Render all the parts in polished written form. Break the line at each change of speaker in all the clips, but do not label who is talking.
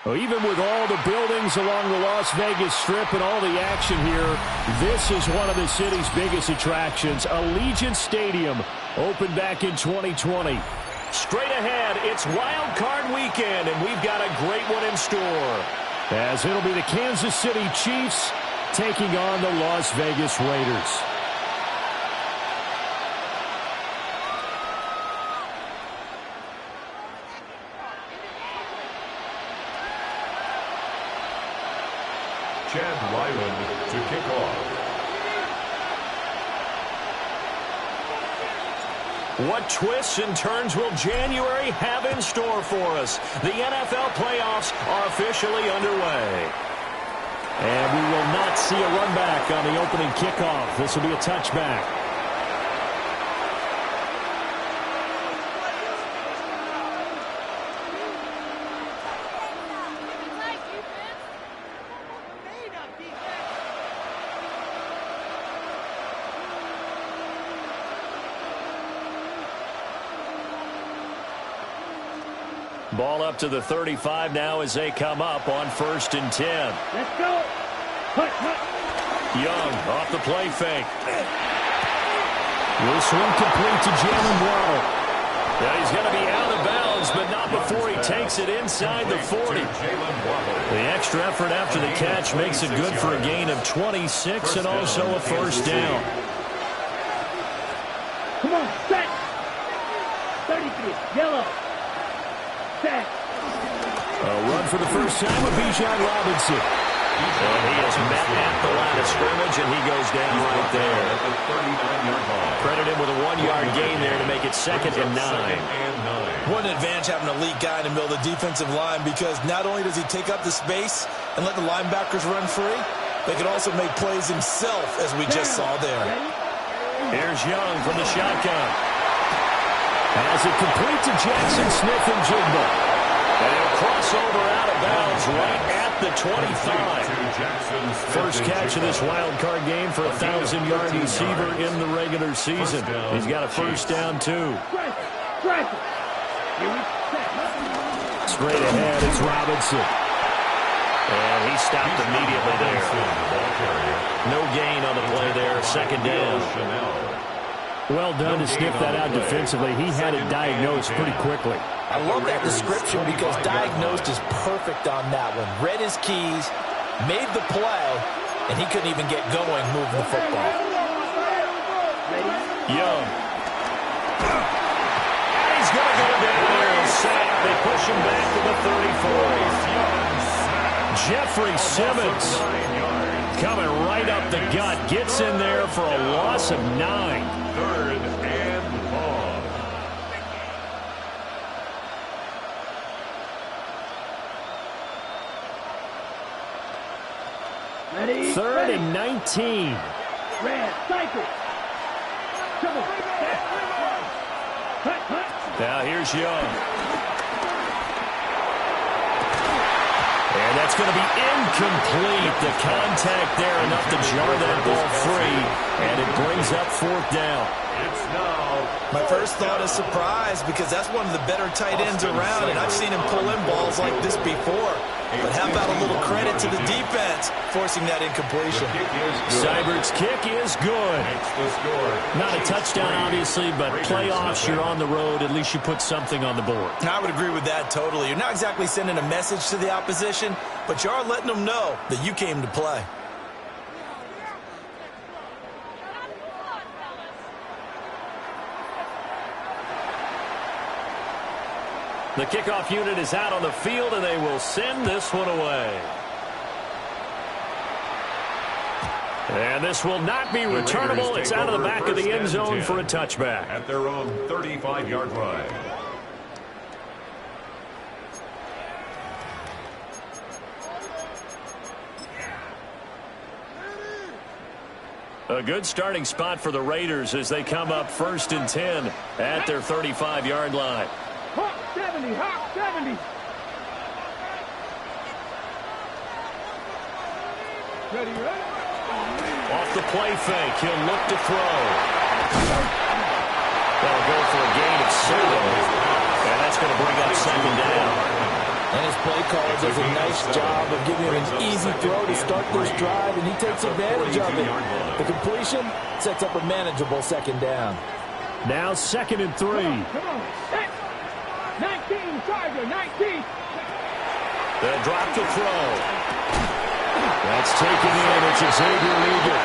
Well, even with all the buildings along the Las Vegas Strip and all the action here, this is one of the city's biggest attractions. Allegiant Stadium opened back in 2020. Straight ahead, it's Wild Card Weekend, and we've got a great one in store, as it'll be the Kansas City Chiefs taking on the Las Vegas Raiders.
Chad Ryland to kick off.
What twists and turns will January have in store for us? The NFL playoffs are officially underway. And we will not see a run back on the opening kickoff. This will be a touchback. Ball up to the 35 now as they come up on 1st and 10.
Let's go. Hut, hut.
Young off the play fake. This one complete to Jalen Waddle. Now he's going to be out of bounds, but not before he takes it inside the 40. The extra effort after the catch makes it good for a gain of 26 and also a first down.
Come on, set. 33, yellow. Set.
A run for the first time with Bijan Robinson. And he is met at the line of scrimmage, and he goes down right there. Credit him with a 1-yard gain there to make it 2nd and 9.
What an advantage having an elite guy in the middle of the defensive line, because not only does he take up the space and let the linebackers run free, but he can also make plays himself, as we just saw there.
Here's Young from the shotgun. Has it complete to Jackson Smith and Jigba. And he'll cross over out of bounds right at the 25. First catch of this wild card game for a 1,000-yard receiver in the regular season. He's got a first down, too. Straight ahead, it's Robinson. And he stopped immediately there. No gain on the play there, 2nd down. Well done to sniff that out defensively. He had it diagnosed pretty quickly.
I love that description because diagnosed is perfect on that one. Read his keys, made the play, and he couldn't even get going moving the football.
Young. And he's going to go down there and sack. They push him back to the 34. Jeffrey Simmons coming right up the gut. Gets in there for a loss of 9.
3rd and long.
Ready?
3rd and 19.
Red, cycle. Come on. Hut, hut.
Now here's Young. And that's going to be incomplete. The contact there enough to jar that ball free. And it brings up 4th down.
It's now.
My first thought is surprise, because that's one of the better tight ends around, and I've seen him pull in balls like this before. But how about a little credit to the defense forcing that incompletion?
Seibert's kick is good. Not a touchdown, obviously, but playoffs, you're on the road. At least you put something on the board.
I would agree with that totally. You're not exactly sending a message to the opposition, but you are letting them know that you came to play.
The kickoff unit is out on the field, and they will send this one away. And this will not be returnable. It's out of the back of the end zone for a touchback.
At their own 35-yard line.
A good starting spot for the Raiders as they come up 1st and 10 at their 35-yard line.
Hawk 70, Hawk 70. Ready, ready?
Off the play fake, he'll look to throw. That'll go for a gain of 7. And that's going to bring up 2nd down.
And his play caller does a nice job of giving him an easy throw to start this drive, and he takes advantage of it. The completion sets up a manageable second down.
Now 2nd and 3.
Come on. 19, Charger, 19.
They'll drop the throw. That's taken in. It's Xavier Leggett.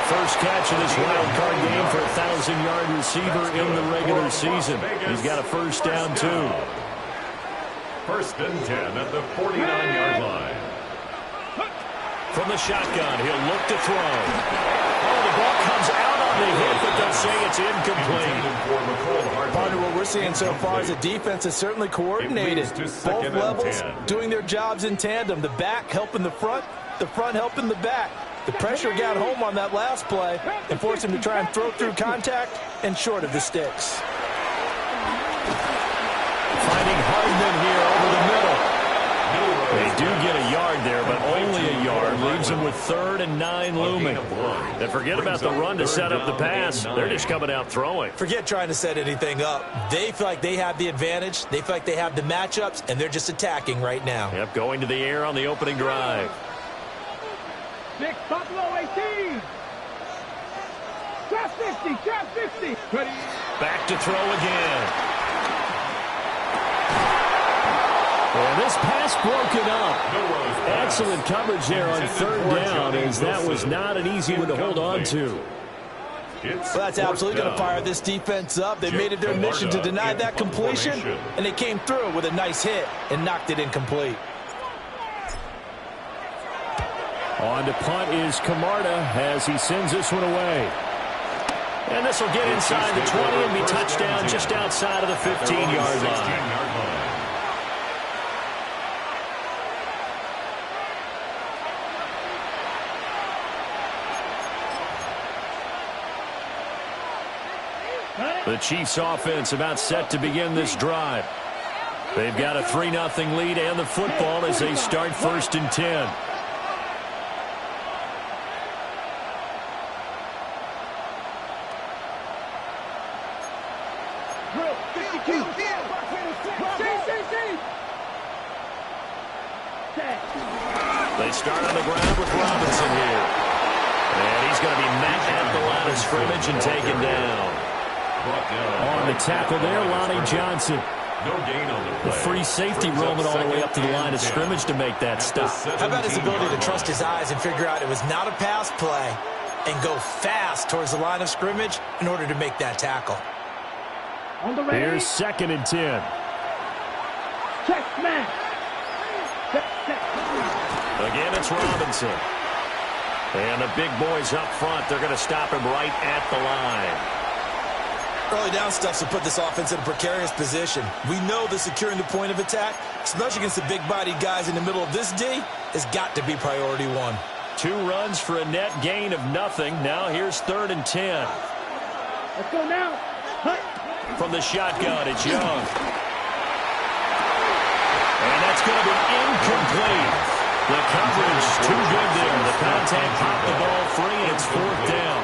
First catch of this wild card game for a 1,000-yard receiver in the regular season. He's got a first down, too.
1st and 10 at the 49-yard line.
From the shotgun, he'll look to throw. Oh, the ball comes out on the hit, but they'll say it's incomplete.
Part of what we're seeing so far is the defense is certainly coordinated. Both levels doing their jobs in tandem. The back helping the front helping the back. The pressure got home on that last play and forced him to try and throw through contact and short of the sticks.
Finding Hardman here over the middle. They do get a yard there, but only a yard. Leaves them with 3rd and 9 looming. And forget about the run to set up the pass. They're just coming out throwing.
Forget trying to set anything up. They feel like they have the advantage. They feel like they have the matchups, and they're just attacking right now.
Yep, going to the air on the opening drive.
6, Buffalo 18. Trap 50, trap 50. Ready.
Back to throw again. And this pass broken up. Excellent coverage there on 3rd down, as that was not an easy one to hold on to.
Well, that's absolutely going to fire this defense up. They made it their mission to deny that completion, and they came through with a nice hit and knocked it incomplete.
On to punt is Camarda as he sends this one away. And this will get inside the 20 and be touchdown just outside of the 15-yard line. The Chiefs offense about set to begin this drive. They've got a 3-0 lead and the football as they start 1st and 10. They start on the ground with Robinson here. And he's going to be met at the line of scrimmage and taken down. On the tackle there, Lonnie Johnson.
No gain on
the free safety roaming all the way up to the line of scrimmage to make that stop.
How about his ability to trust his eyes and figure out it was not a pass play and go fast towards the line of scrimmage in order to make that tackle.
Here's 2nd and 10.
Check smash.
Again, it's Robinson. And the big boys up front, they're going to stop him right at the line.
Early down stuffs will put this offense in a precarious position. We know that securing the point of attack, especially against the big-bodied guys in the middle of this D, has got to be priority 1.
2 runs for a net gain of nothing. Now here's 3rd and 10.
Let's go now. Hut.
From the shotgun, it's Young. And that's going to be incomplete. The coverage too good there. The contact popped the ball free, and it's 4th down.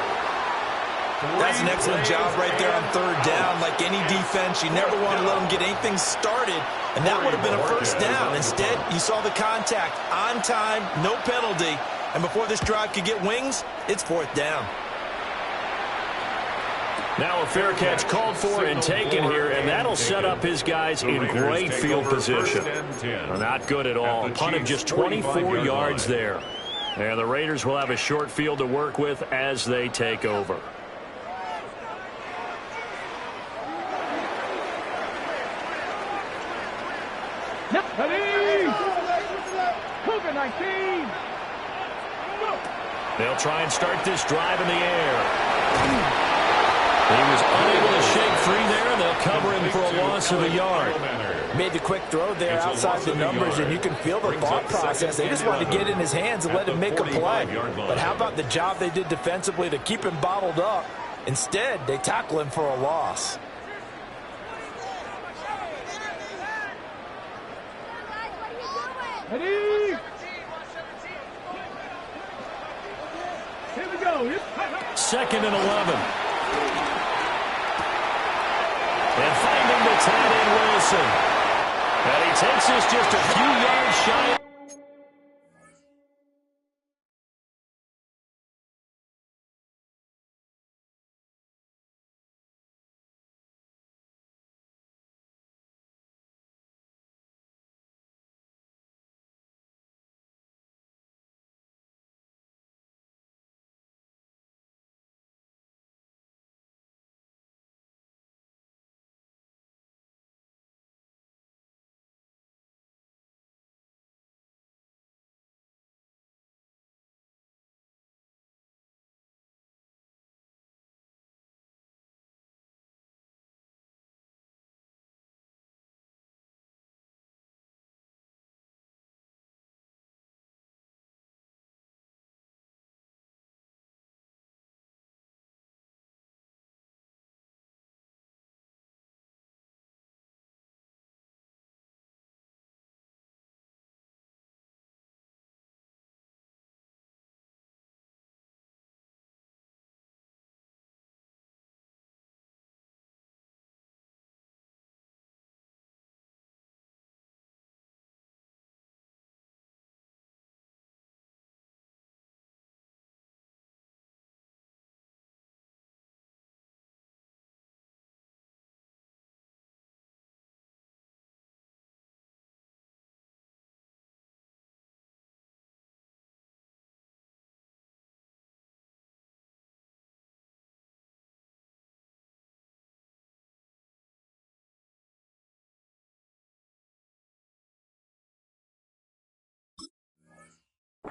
That's an excellent job right there on 3rd down. Like any defense, you never want to let them get anything started, and that would have been a 1st down. Instead, you saw the contact on time, no penalty, and before this drive could get wings, it's 4th down.
Now a fair catch called for and taken here, and that'll set up his guys in great field position. Not good at all. Punt of just 24 yards there. And the Raiders will have a short field to work with as they take over.
Cougar 19.
They'll try and start this drive in the air. He was unable to shake free there, and they'll cover him for a loss of a yard.
Made the quick throw there outside the numbers, and you can feel the thought process. They just wanted to get in his hands and let him make a play. But how about the job they did defensively to keep him bottled up? Instead, they tackle him for a loss.
Ready? Here we go.
2nd and 11. And finding the tight end Wilson. And he takes this just a few yards shy.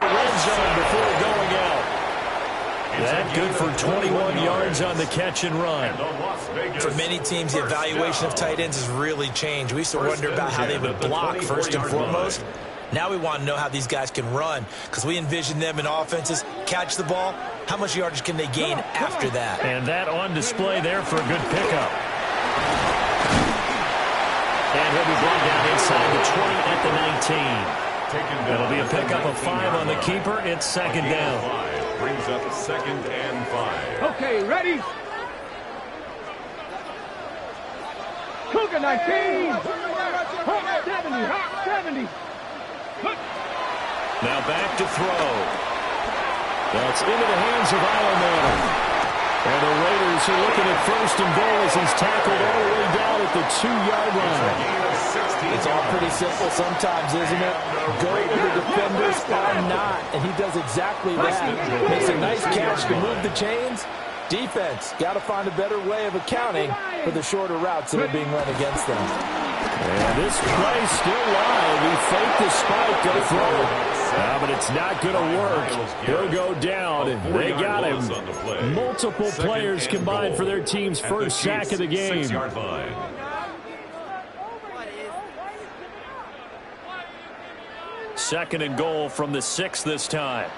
Red zone before going out. That good for 21 yards on the catch and run.
For many teams, the evaluation of tight ends has really changed. We used to wonder about how they would block first and foremost. Now we want to know how these guys can run, because we envision them in offenses catch the ball. How much yardage can they gain after that?
And that on display there for a good pickup. And he'll be brought down inside the 20 at the 19. It'll be a pickup of 5 on the keeper. It's second down.
Brings up 2nd and 5.
Okay, ready? Cougar 19. 70.
Now back to throw. That's into the hands of Eilerman. And the Raiders are looking at 1st and goal as he's tackled all the way down at the 2-yard line.
It's all pretty simple sometimes, isn't it? Go where the defenders are not, and he does exactly that. Makes a nice catch to move the chains. Defense, got to find a better way of accounting for the shorter routes that are being run against them.
And this play still live. He faked the spike, go throw it. But it's not going to work. He'll go down. They got him. Multiple players combined for their team's first sack of the game.
6-yard line.
Second and goal from the 6 this time.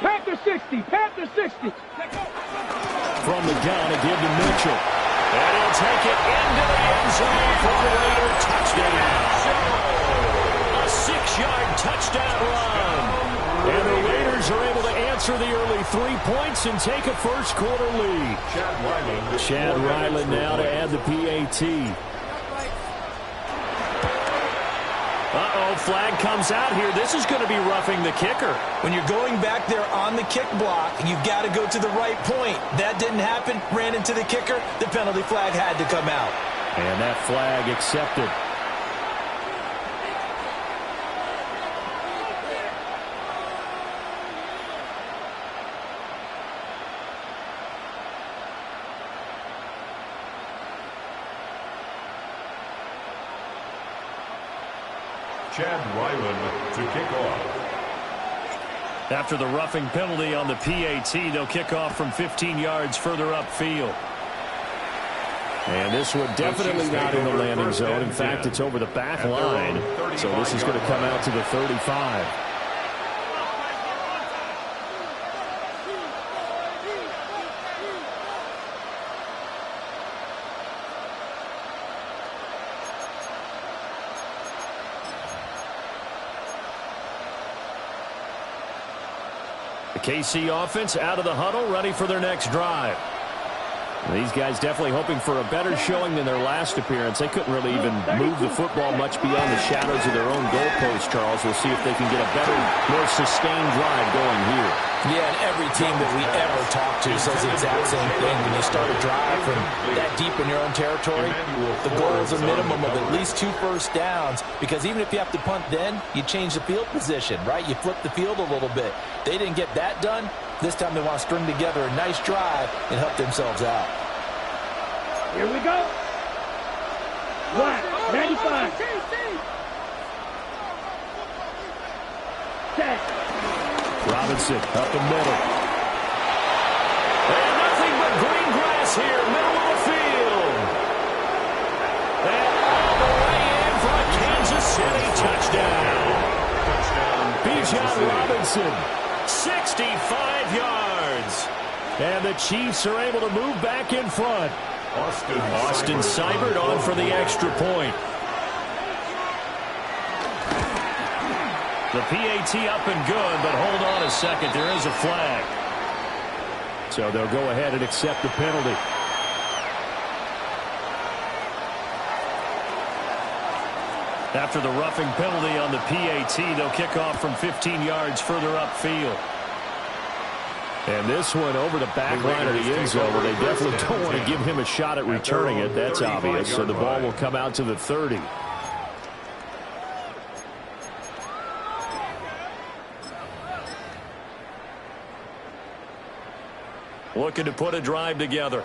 Panther 60.
From the gun, a give to Mitchell. And he'll take it into the end zone for a Raider touchdown. A 6-yard touchdown run. And the Raiders are able to answer the early 3 points and take a first-quarter lead. Chad Ryland now to add the PAT. Flag comes out here. This is going to be roughing the kicker.
When you're going back there on the kick block, you've got to go to the right point. That didn't happen. Ran into the kicker. The penalty flag had to come out.
And that flag accepted.
Chad Ryland to kick off.
After the roughing penalty on the PAT, they'll kick off from 15 yards further upfield. And this one definitely not in the landing zone. In fact, it's over the back line. So this is going to come out to the 35. The KC offense out of the huddle, ready for their next drive. These guys definitely hoping for a better showing than their last appearance. They couldn't really even move the football much beyond the shadows of their own goalpost, Charles. We'll see if they can get a better, more sustained drive going here.
Yeah, and every team that we ever talk to says the exact same thing. When you start a drive from that deep in your own territory, the goal is a minimum of at least 2 first downs, because even if you have to punt then, you change the field position, right? You flip the field a little bit. They didn't get that done. This time they want to string together a nice drive and help themselves out.
Here we go. Black, 95. Set.
Robinson up the middle. And nothing but green grass here, middle of the field. And all the way in for a Kansas City touchdown. Bijan Robinson, 65 yards. And the Chiefs are able to move back in front. Austin Seibert on for the extra point. The PAT up and good, but hold on a second. There is a flag. So they'll go ahead and accept the penalty. After the roughing penalty on the PAT, they'll kick off from 15 yards further upfield. And this one over the back line of the end zone, where they definitely don't want to give him a shot at returning it. That's obvious. So the ball will come out to the 30. Looking to put a drive together.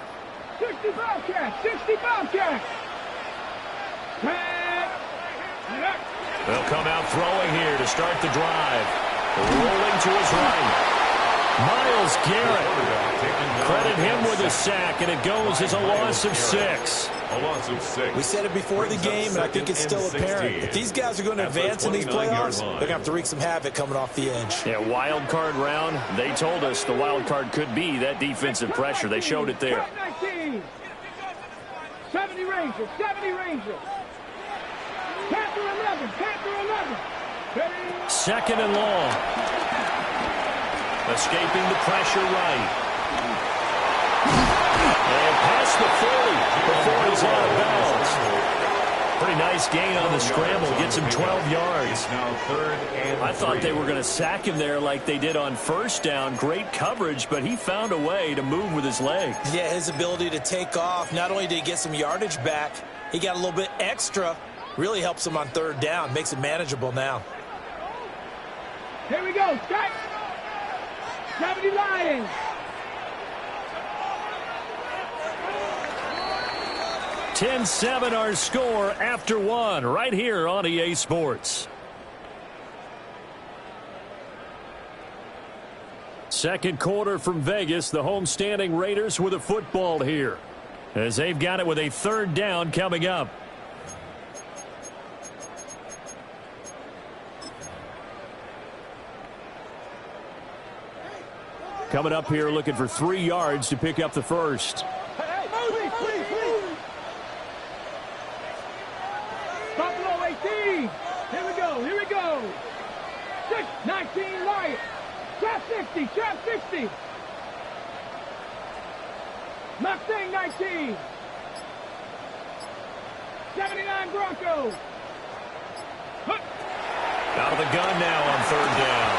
60 Bobcats, 60 Bobcats.
They'll come out throwing here to start the drive. Rolling to his right. Myles Garrett. Credit him with a sack, and it goes as a loss of 6.
A loss of 6.
We said it before the game, and I think it's still apparent. If these guys are going to advance in these playoffs, they're going to have to wreak some havoc coming off the edge.
Yeah, wild card round. They told us the wild card could be that defensive pressure. They showed it there.
70 Rangers, 70 Rangers. Panther 11, Panther 11.
Second and long. Escaping the pressure right. And past the 40 before he's out of bounds. Pretty nice gain on the scramble. Gets him 12 yards. I thought they were going to sack him there like they did on first down. Great coverage, but he found a way to move with his legs.
Yeah, his ability to take off. Not only did he get some yardage back, he got a little bit extra. Really helps him on third down. Makes it manageable now.
Here we go, Scott. 70 Lions.
(10-7) our score after one, right here on EA Sports. Second quarter from Vegas. The homestanding Raiders with a football here, as they've got it with a third down coming up. Coming up here looking for 3 yards to pick up the first.
Buffalo 18. Here we go, here we go. 6-19 Lions. Trap 60, trap 60. Mustang 19. 79 Broncos.
Out of the gun now on third down.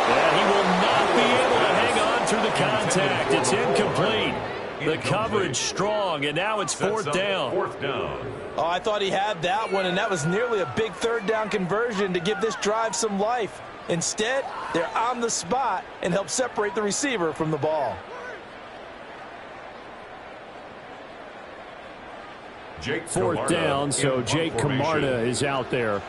And he will not be able to hang on through the contact. It's incomplete. The coverage strong, and now it's fourth down.
Oh, I thought he had that one, and that was nearly a big third down conversion to give this drive some life. Instead, they're on the spot and help separate the receiver from the ball.
Fourth down, so Jake Camarda is out there.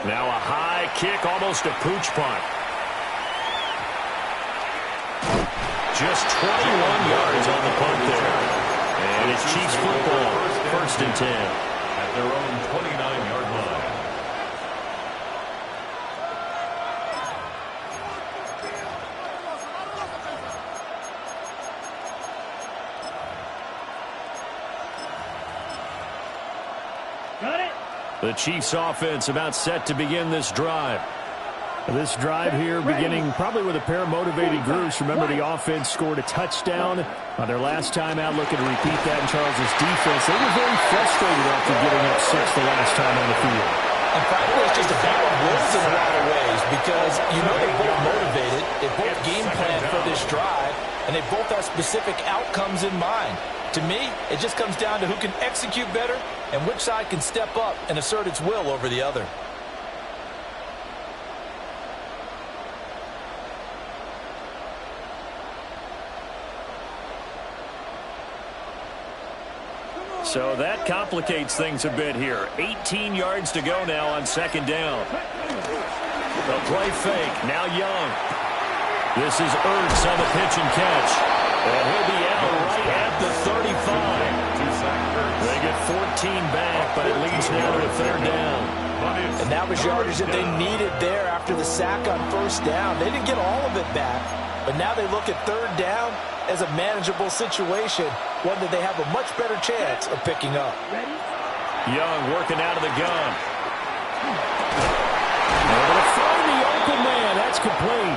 Now a high kick, almost a pooch punt. Just 21 yards on the punt there. And it's Chiefs football, first and 10.
At their own 29-yard line.
Got it.
The Chiefs offense about set to begin this drive. This drive here beginning probably with a pair of motivated groups. Remember, the offense scored a touchdown on their last time out, looking to repeat that in Charles' defense. They were very frustrated after giving up 6 the last time on the field.
And frankly, it's just a battle of wills in a lot of ways because you know they're both motivated, they both game plan for this drive, and they both have specific outcomes in mind. To me, it just comes down to who can execute better and which side can step up and assert its will over the other.
So that complicates things a bit here. 18 yards to go now on second down. They'll play fake. Now Young. This is Ertz on the pitch and catch. And he'll be out right at the 35. They get 14 back, but it leads now to a third down.
And that was yardage that they needed there after the sack on first down. They didn't get all of it back, but now they look at third down as a manageable situation, one that they have a much better chance of picking up.
Young working out of the gun. Able to find the open man. That's complete.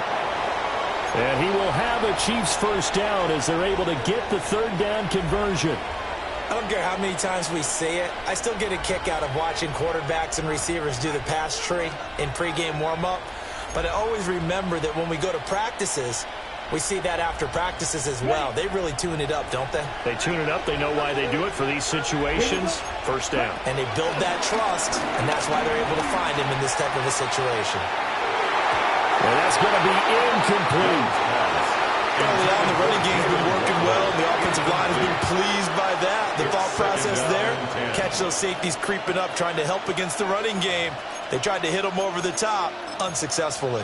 And he will have a Chiefs first down as they're able to get the third down conversion.
I don't care how many times we see it. I still get a kick out of watching quarterbacks and receivers do the pass tree in pregame warm-up. But I always remember that when we go to practices, we see that after practices as well. They really tune it up, don't they?
They tune it up. They know why they do it for these situations. First down.
And they build that trust, and that's why they're able to find him in this type of a situation.
And that's going to be incomplete.
Early on, the running game's been working well, and the offensive line has been pleased by that. The thought process there, catch those safeties creeping up, trying to help against the running game. They tried to hit them over the top, unsuccessfully.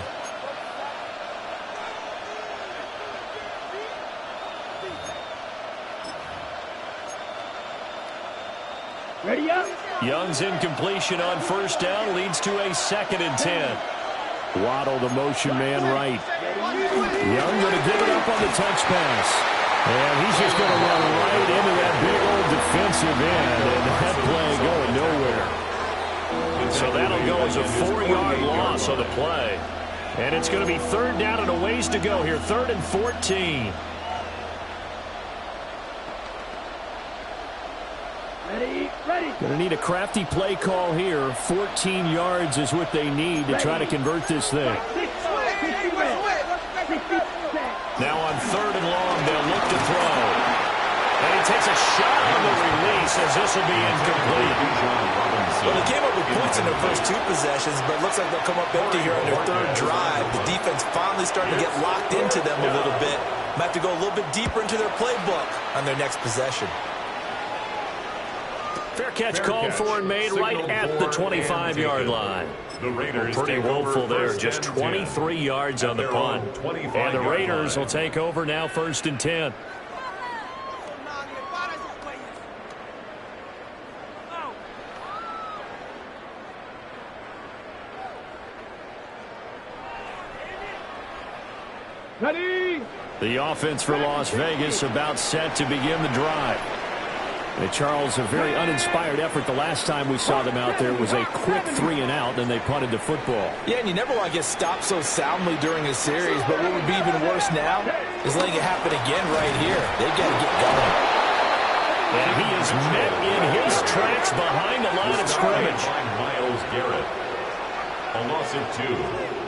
Ready up.
Young's incompletion on first down leads to a 2nd and 10. Waddle, the motion man right. Young going to give it up on the touch pass. And he's just going to run right into that big old defensive end. And that play going nowhere. So that'll go as a 4-yard loss on the play. And it's going to be third down and a ways to go here. 3rd and 14. Going to need a crafty play call here. 14 yards is what they need to try to convert this thing. Now on 3rd and long, they'll look to throw. And he takes a shot on the release as this will be incomplete.
Well, they came up with points in their first 2 possessions, but it looks like they'll come up empty here on their 3rd drive. The defense finally starting to get locked into them a little bit. Might have to go a little bit deeper into their playbook on their next possession.
Fair catch called for and made right at the 25-yard line.
The Raiders
pretty woeful there. Just 23 yards on the punt. And the Raiders will take over now 1st and 10.
Ready.
The offense for Las Vegas about set to begin the drive. And Charles, a very uninspired effort the last time we saw them out there. It was a quick 3 and out, and they punted the football.
Yeah, and you never want to get stopped so soundly during a series, but what would be even worse now is letting it happen again right here. They've got to get going.
And he is met in his tracks behind the line of scrimmage.
Myles Garrett. A loss of 2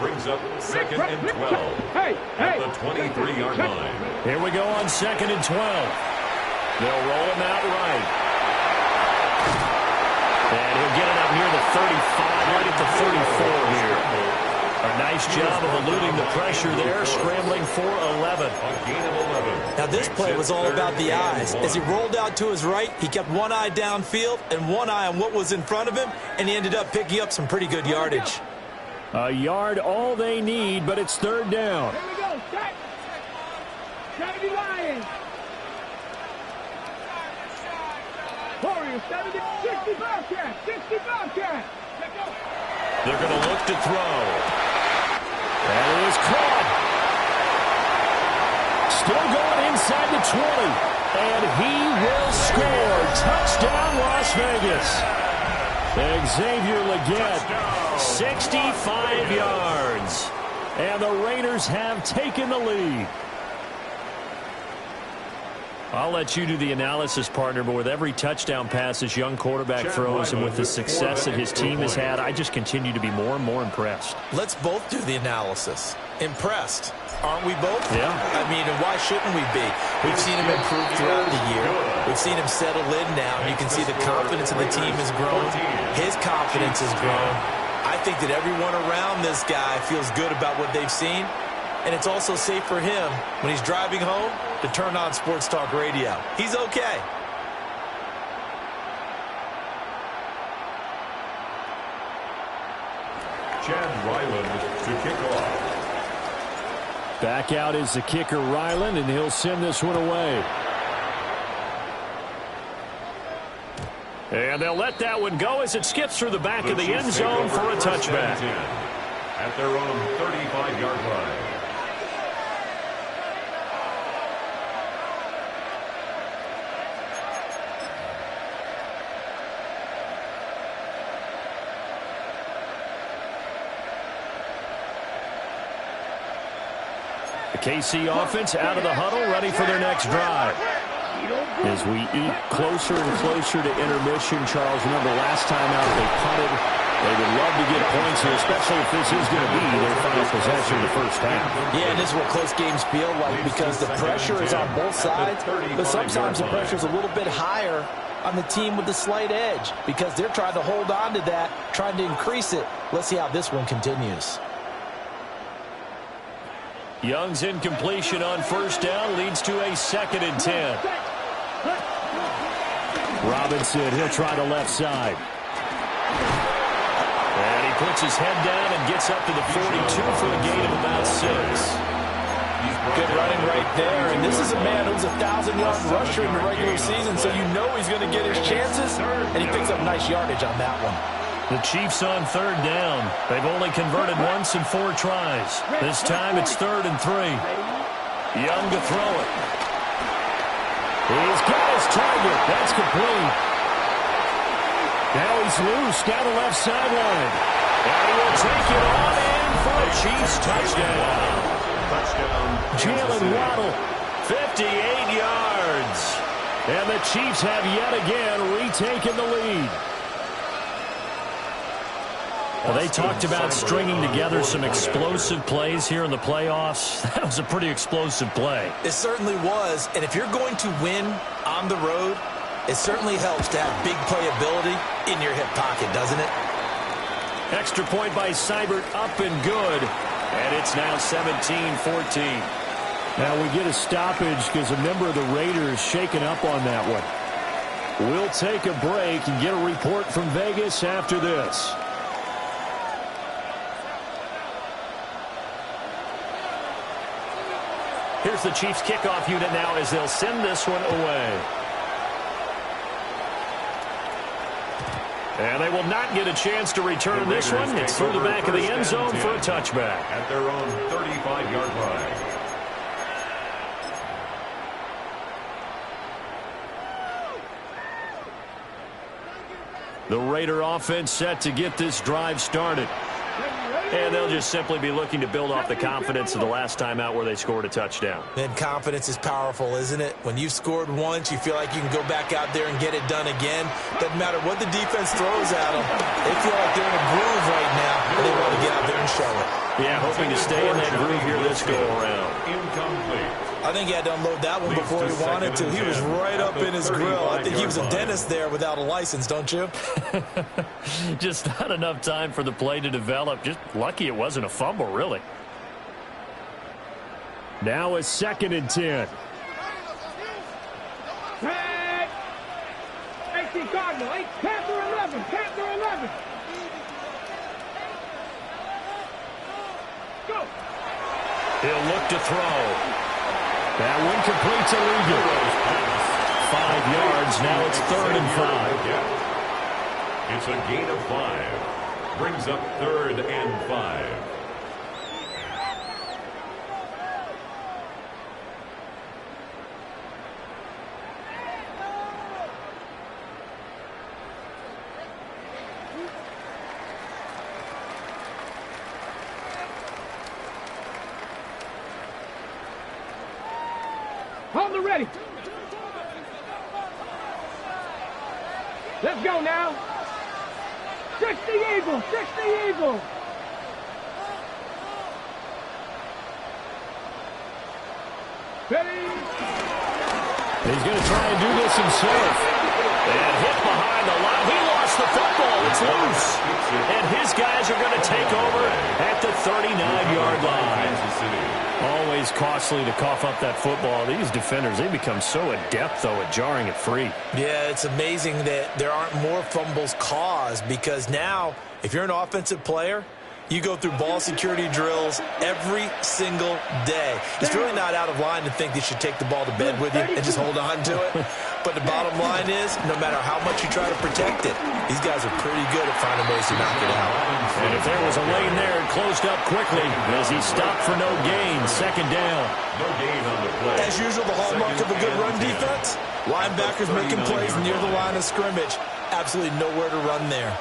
brings up 2nd and 12 at the 23-yard line.
Here we go on 2nd and 12. They'll roll him out right. And he'll get it up near the 35, right at the 34 here. A nice job of eluding the pressure there, scrambling for 11.
A gain of 11.
Now this play was all about the eyes. As he rolled out to his right, he kept one eye downfield and one eye on what was in front of him, and he ended up picking up some pretty good yardage.
A yard all they need, but it's 3rd down.
Here we go. Set. 70 Lions. Warriors, 70, 60 Bobcat. 60 Bobcat.
They're going to look to throw. That is caught. Still going inside the 20. And he will score. Touchdown, Las Vegas. Xavier Leggett, 65 yards. And the Raiders have taken the lead. I'll let you do the analysis, partner, but with every touchdown pass this young quarterback throws and with the success that his team has had, I just continue to be more and more impressed.
Let's both do the analysis. Impressed. Aren't we both?
Yeah.
I mean, and why shouldn't we be? We've seen him improve throughout the year. We've seen him settle in now. You can see the confidence of the team has grown. His confidence has grown. I think that everyone around this guy feels good about what they've seen. And it's also safe for him when he's driving home to turn on Sports Talk Radio. He's okay.
Chad Ryland to kick off.
Back out is the kicker, Ryland, and he'll send this one away. And they'll let that one go as it skips through the back of the end zone for a touchback.
At their own 35-yard line.
The KC offense out of the huddle, ready for their next drive. As we eat closer and closer to intermission, Charles, remember last time out they punted. They would love to get points here, especially if this is going to be their final possession in the first half.
Yeah, and this is what close games feel like because the pressure is on both sides, but sometimes the pressure is a little bit higher on the team with the slight edge because they're trying to hold on to that, trying to increase it. Let's see how this one continues.
Young's incompletion on first down leads to a 2nd and 10. Robinson, he'll try the left side. And he puts his head down and gets up to the 42 for a gain of about 6.
Good running right there. And this is a man who's a 1,000-yard rusher in the regular season, so you know he's going to get his chances. And he picks up nice yardage on that one.
The Chiefs on 3rd down. They've only converted once in 4 tries. This time it's 3rd and 3. Young to throw it. He's got his target. That's complete. Now he's loose down the left sideline. And he will take it on in for a Chiefs touchdown. Jalen Waddle, 58 yards. And the Chiefs have yet again retaken the lead. Well, they talked about stringing together some explosive plays here in the playoffs. That was a pretty explosive play.
It certainly was. And if you're going to win on the road, it certainly helps to have big playability in your hip pocket, doesn't it?
Extra point by Seibert, up and good. And it's now 17-14. Now we get a stoppage because a member of the Raiders shaken up on that one. We'll take a break and get a report from Vegas after this. Here's the Chiefs kickoff unit now as they'll send this one away. And they will not get a chance to return this one. It's through the back of the end zone for a touchback.
At their own 35-yard line.
The Raider offense set to get this drive started. And they'll just simply be looking to build off the confidence of the last time out where they scored a touchdown.
And confidence is powerful, isn't it? When you've scored once, you feel like you can go back out there and get it done again. Doesn't matter what the defense throws at them. They feel like they're in a groove right now, and they want to get out there and show it.
Yeah, hoping to stay in that groove here this go-around.
Incomplete.
I think he had to unload that one before he wanted to. He was right up in his grill. I think he was a dentist there without a license, don't you?
Just not enough time for the play to develop. Just lucky it wasn't a fumble, really. Now a 2nd and 10.
Tag! 18 Cardinal, 8, Panther 11, Panther 11. Go!
He'll look to throw. That one completes a legal. 5 yards. Now it's 3rd and 5.
It's a gain of 5. Brings up 3rd and 5.
on the ready. Let's go now. 60 Eagles, 60 Eagles. Ready.
He's going to try and do this himself. And hit behind the line. He lost the football. It's loose. And his guys are going to take over at the 39-yard line. Always costly to cough up that football. These defenders, they become so adept, though, at jarring it free.
Yeah, it's amazing that there aren't more fumbles caused, because now, if you're an offensive player, you go through ball security drills every single day. It's really not out of line to think that you should take the ball to bed with you and just hold on to it. But the bottom line is, no matter how much you try to protect it, these guys are pretty good at finding ways to knock it out.
And if there was a lane there, it closed up quickly as he stopped for no gain. Second down.
No gain on the play.
As usual, the hallmark of a good run defense, linebackers making plays near the line of scrimmage. Absolutely nowhere to run there.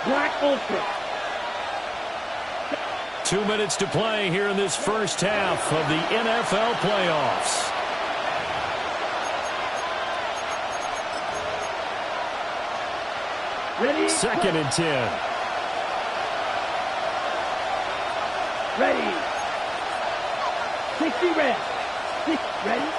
Black Ultra.
2 minutes to play here in this first half of the NFL playoffs.
Ready.
Second and 10.
Ready. 60 red. Ready.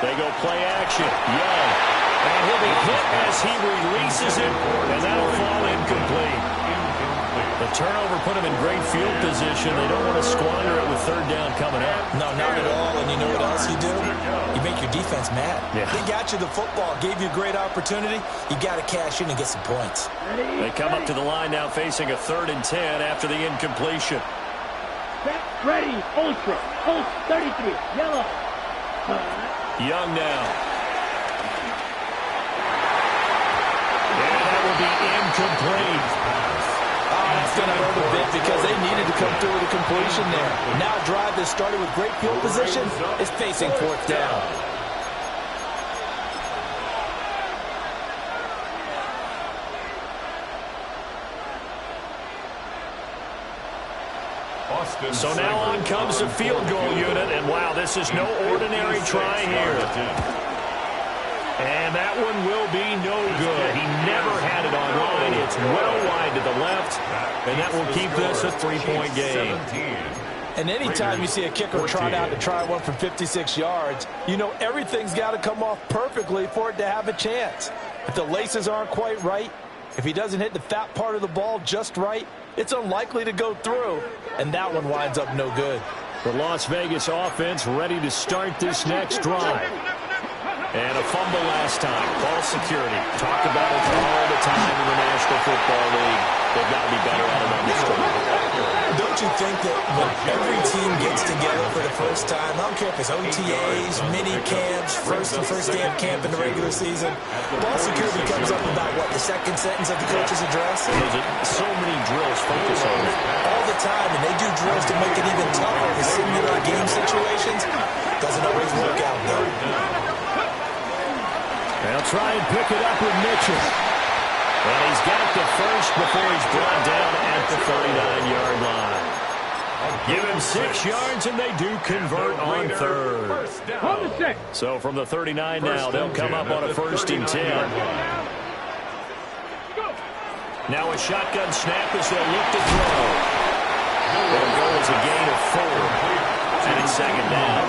They go play action. Young. And he'll be hit as he releases it, and that'll fall incomplete. The turnover put him in great field position. They don't want to squander it with third down coming up.
No, not at all. And you know what else you do? You make your defense mad.
Yeah.
They got you the football, gave you a great opportunity. You got to cash in and get some points.
They come up to the line now facing a 3rd and 10 after the incompletion.
Set. Ready. Ultra. 33. Yellow.
Young now. Be incomplete.
That's going to hurt a bit because they needed to come through with a completion there. Now a drive that started with great field position is facing 4th down.
So now on comes the field goal unit, and wow, this is no ordinary try here. And that one will be no good. He never had it on line. It's well wide to the left, and that will keep this a 3-point game.
And anytime you see a kicker trot out to try one from 56 yards, you know everything's got to come off perfectly for it to have a chance. If the laces aren't quite right, if he doesn't hit the fat part of the ball just right, it's unlikely to go through, and that one winds up no good.
The Las Vegas offense ready to start this next drive. And a fumble last time. Ball security. Talk about it all the time in the National Football League. They've got to be better at it on this one.
Don't you think that when every team gets together for the first time, I don't care if it's OTAs, mini camps, first day of camp in the regular season, ball security comes up about, what, the second sentence of the coach's address?
So many drills focus on it.
All the time, and they do drills to make it even tougher to simulate game situations. Doesn't always work out, though.
They'll try and pick it up with Mitchell. And he's got the first before he's brought down at the 39-yard line. Give him 6 yards, and they do convert on 3rd. So from the 39 now, they'll come up on a 1st and 10. Now a shotgun snap as they'll look to throw. They'll go as a gain of 4. And it's 2nd down.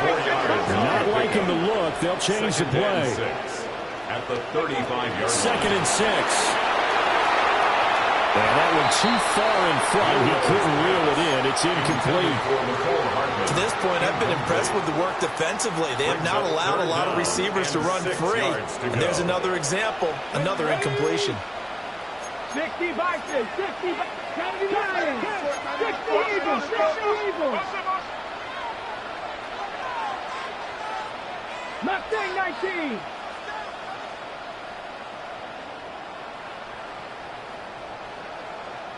They're not liking the look. They'll change the play.
At the 35-yard
2nd and 6. And that one too far in front. He couldn't reel it in. It's incomplete.
To this point, I've been impressed with the work defensively. They have not allowed a lot of receivers to run free. And there's another example, another incompletion.
60 Vikings, 60 Lions, 60 Eagles, 60 Eagles. Mustang 19.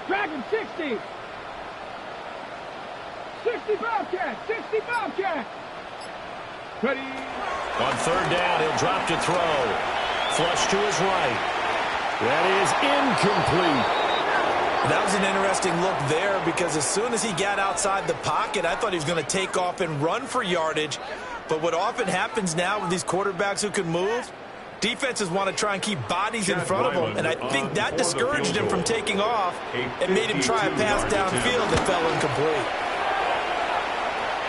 Dragon 60. 60 Bobcat, 60 Bobcat. Ready.
On 3rd down, he'll drop to throw. Flush to his right. That is incomplete.
That was an interesting look there because as soon as he got outside the pocket, I thought he was going to take off and run for yardage. But what often happens now with these quarterbacks who can move, defenses want to try and keep bodies in front of them, and I think that discouraged him from taking off and made him try a pass downfield that fell incomplete.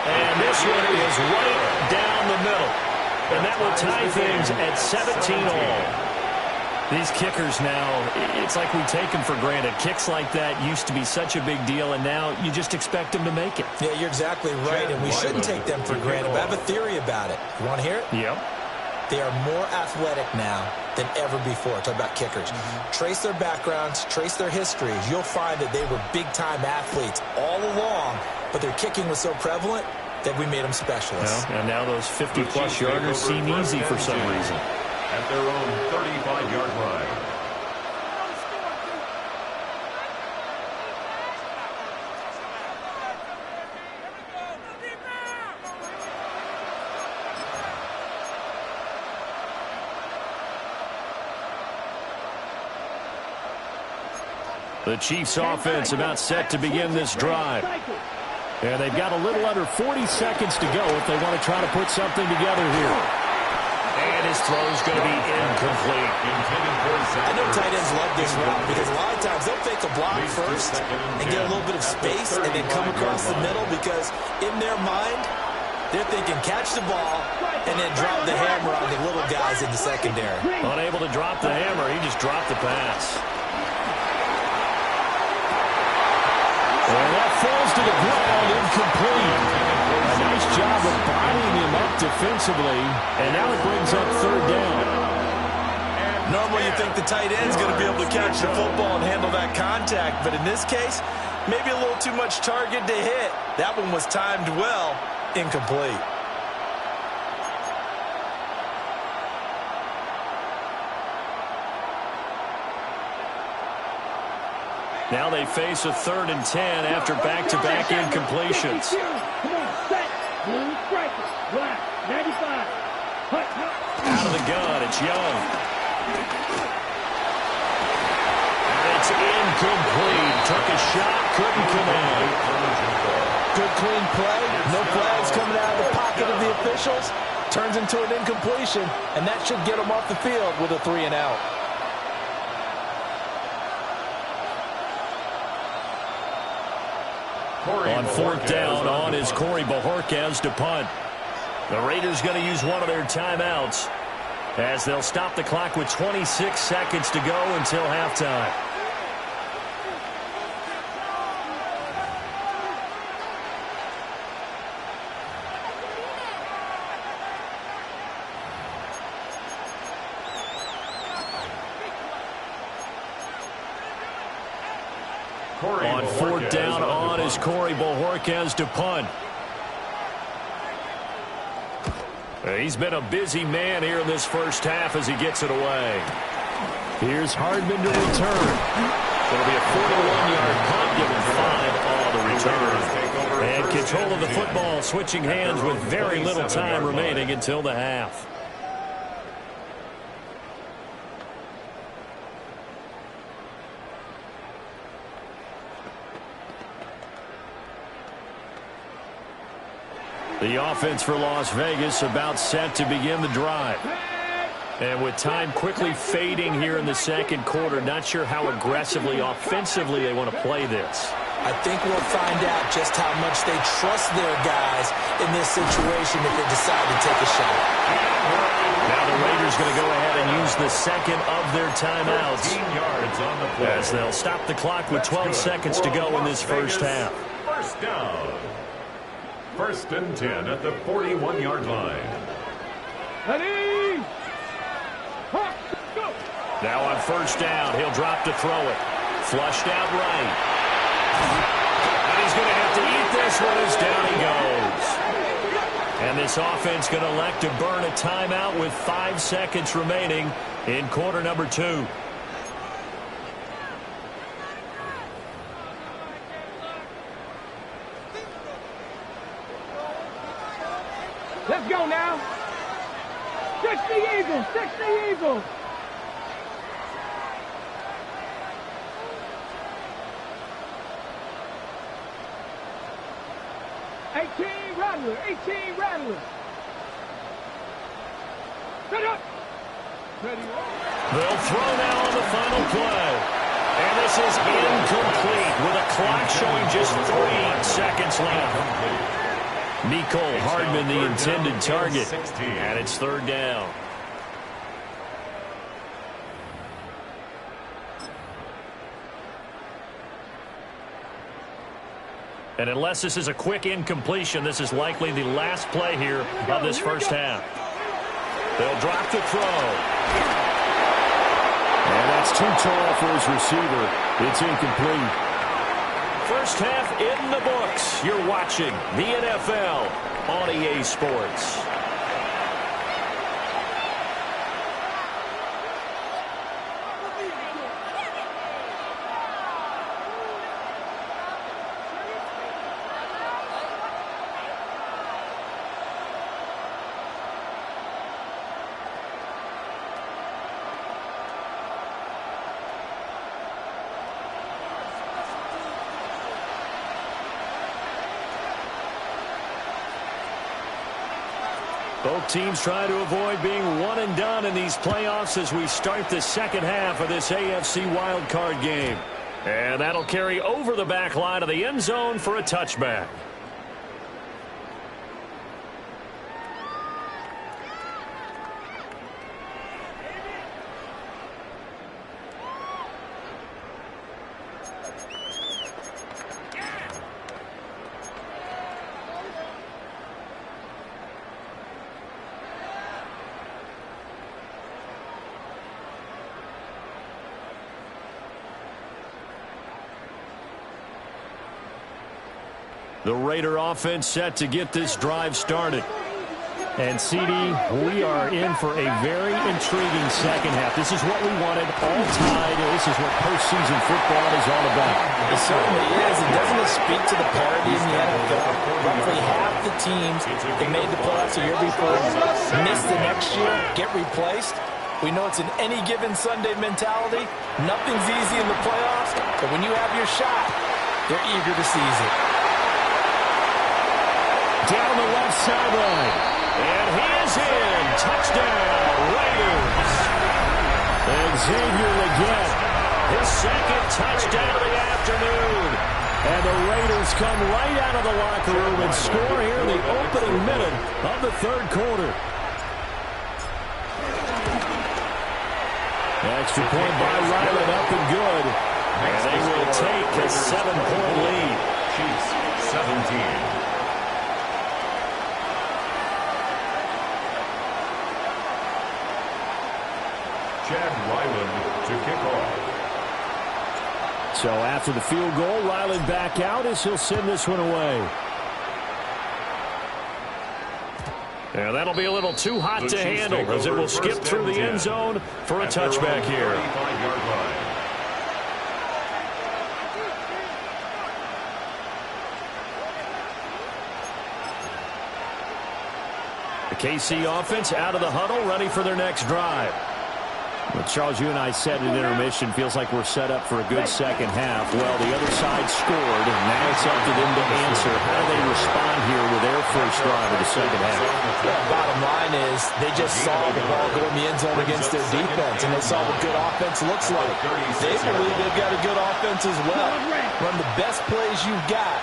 And this one is right down the middle. And that will tie things at 17 all. These kickers now, it's like we take them for granted. Kicks like that used to be such a big deal, and now you just expect them to make it.
Yeah, you're exactly right, and we shouldn't take them for granted. But I have a theory about it. You want to hear it?
Yep.
They are more athletic now than ever before. Talk about kickers. Trace their backgrounds, trace their histories. You'll find that they were big-time athletes all along, but their kicking was so prevalent that we made them specialists.
Well, and now those 50-plus yarders seem easy for some reason.
At their own 35-yard line.
The Chiefs offense about set to begin this drive. And they've got a little under 40 seconds to go if they want to try to put something together here. And his throw's going to be incomplete.
I know tight ends love this route because a lot of times they'll fake a block first and get a little bit of space and then come across the middle because in their mind, they're thinking catch the ball and then drop the hammer on the little guys in the secondary.
Unable to drop the hammer, he just dropped the pass. And that falls to the ground, incomplete. A nice job of bodying him up defensively, and now it brings up third down.
Normally you think the tight end's going to be able to catch the football and handle that contact, but in this case, maybe a little too much target to hit. That one was timed well, incomplete.
Now they face a 3rd and 10 after back-to-back incompletions. Out of the gun, it's Young. And it's incomplete. Took a shot, couldn't connect.
Good clean play. No flags coming out of the pocket of the officials. Turns into an incompletion, and that should get them off the field with a 3 and out.
On 4th down, on is Corey Bojorquez to punt. The Raiders going to use one of their timeouts as they'll stop the clock with 26 seconds to go until halftime. On 4th down, on is Corey Bojorquez to punt. He's been a busy man here in this first half as he gets it away. Here's Hardman to return. It'll be a 41-yard punt, giving 5 on the return. And control of the football, switching hands with very little time remaining until the half. The offense for Las Vegas about set to begin the drive. And with time quickly fading here in the second quarter, not sure how aggressively, offensively they want to play this.
I think we'll find out just how much they trust their guys in this situation if they decide to take a shot.
Now the Raiders going to go ahead and use the second of their timeouts as they'll stop the clock with 12 seconds to go in this first half.
First down. 1st and 10 at the 41-yard line.
Ready? Go.
Now on 1st down, he'll drop to throw it. Flushed out right. And he's going to have to eat this one as down he goes. And this offense going to elect to burn a timeout with 5 seconds remaining in quarter number 2.
Let's go now. 60 Eagles, 60 Eagles. 18 Rattler. 18 Rattler. Set up. Ready.
They'll throw now on the final play. And this is incomplete with a clock showing just 3 seconds left. Nicole Hardman, the intended target. And it's third down. And unless this is a quick incompletion, this is likely the last play here of this first half. They'll drop the throw. And that's too tall for his receiver. It's incomplete. First half in the books. You're watching the NFL on EA Sports. Both teams trying to avoid being one and done in these playoffs as we start the second half of this AFC Wildcard game. And that'll carry over the back line of the end zone for a touchback. The Raider offense set to get this drive started. And, CD, we are in for a very intriguing second half. This is what we wanted, all tied. This is what postseason football is all about.
It certainly is. And doesn't it speak to the parity in the NFL? Roughly half the teams that made the playoffs a year before miss the next year, get replaced. We know it's an any given Sunday mentality. Nothing's easy in the playoffs, but when you have your shot, they're eager to seize it.
Down the left sideline. And he is in. Touchdown, Raiders. And Xavier Legette, his second touchdown of the afternoon. And the Raiders come right out of the locker room and score here in the opening minute of the third quarter. Extra point by Ryland, up and good. And they will take a 7-point lead.
Chiefs 17. Chad Ryland to kick off.
So after the field goal, Ryland back out as he'll send this one away. And that'll be a little too hot to handle as it will skip through the end zone for a touchback here. The KC offense out of the huddle, ready for their next drive. Well, Charles, you and I said at intermission, feels like we're set up for a good second half. Well, the other side scored, and now it's up to them to answer. How do they respond here with their first drive of the second half?
Bottom line is they just saw the ball go in the end zone against their defense, and they saw what good offense looks like. They believe they've got a good offense as well. Run the best plays you've got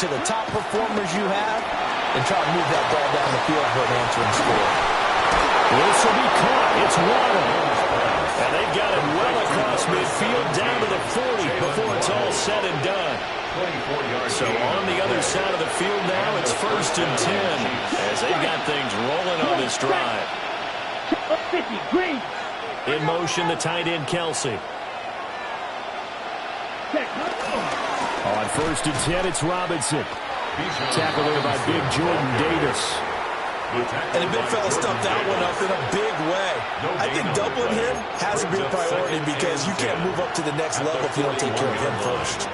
to the top performers you have, and try to move that ball down the field for an answering score.
This will be caught. It's Waddle. And they've got it well across midfield down to the 40 before it's all said and done. So on the other side of the field now, it's 1st and 10 as they've got things rolling on this drive. In motion, the tight end, Kelsey. On 1st and 10, it's Robinson. Tackled there by big Jordan Davis.
And the big fella stuffed that one up in a big way. I think doubling him has to be a priority because you can't move up to the next level if you don't take care of him first.